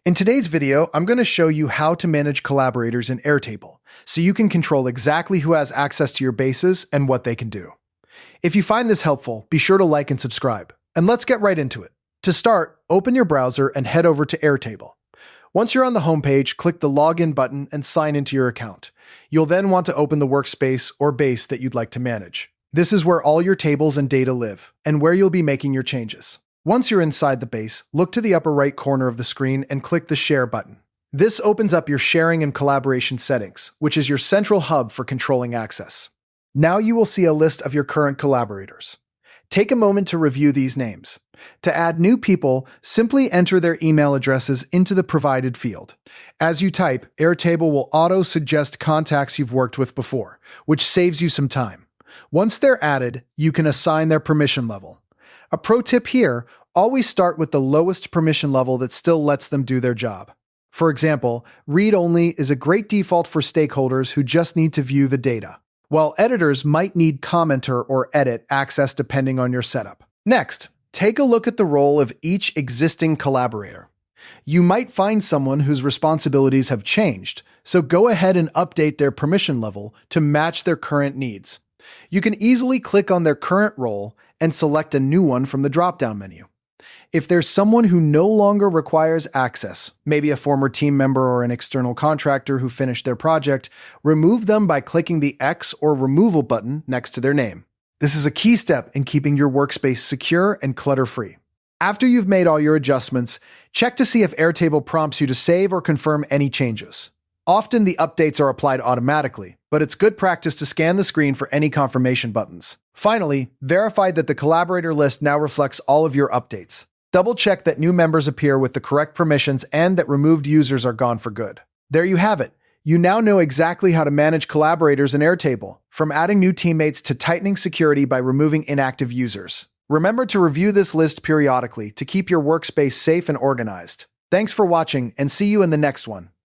In today's video, I'm going to show you how to manage collaborators in Airtable, so you can control exactly who has access to your bases and what they can do. If you find this helpful, be sure to like and subscribe. And let's get right into it. To start, open your browser and head over to Airtable. Once you're on the homepage, click the Login button and sign into your account. You'll then want to open the workspace or base that you'd like to manage. This is where all your tables and data live, and where you'll be making your changes. Once you're inside the base, look to the upper right corner of the screen and click the Share button. This opens up your sharing and collaboration settings, which is your central hub for controlling access. Now you will see a list of your current collaborators. Take a moment to review these names. To add new people, simply enter their email addresses into the provided field. As you type, Airtable will auto-suggest contacts you've worked with before, which saves you some time. Once they're added, you can assign their permission level. A pro tip here, always start with the lowest permission level that still lets them do their job. For example, read-only is a great default for stakeholders who just need to view the data, while editors might need commenter or edit access depending on your setup. Next, take a look at the role of each existing collaborator. You might find someone whose responsibilities have changed, so go ahead and update their permission level to match their current needs. You can easily click on their current role and select a new one from the drop-down menu. If there's someone who no longer requires access, maybe a former team member or an external contractor who finished their project, remove them by clicking the X or removal button next to their name. This is a key step in keeping your workspace secure and clutter-free. After you've made all your adjustments, check to see if Airtable prompts you to save or confirm any changes. Often the updates are applied automatically, but it's good practice to scan the screen for any confirmation buttons. Finally, verify that the collaborator list now reflects all of your updates. Double-check that new members appear with the correct permissions and that removed users are gone for good. There you have it. You now know exactly how to manage collaborators in Airtable, from adding new teammates to tightening security by removing inactive users. Remember to review this list periodically to keep your workspace safe and organized. Thanks for watching, and see you in the next one.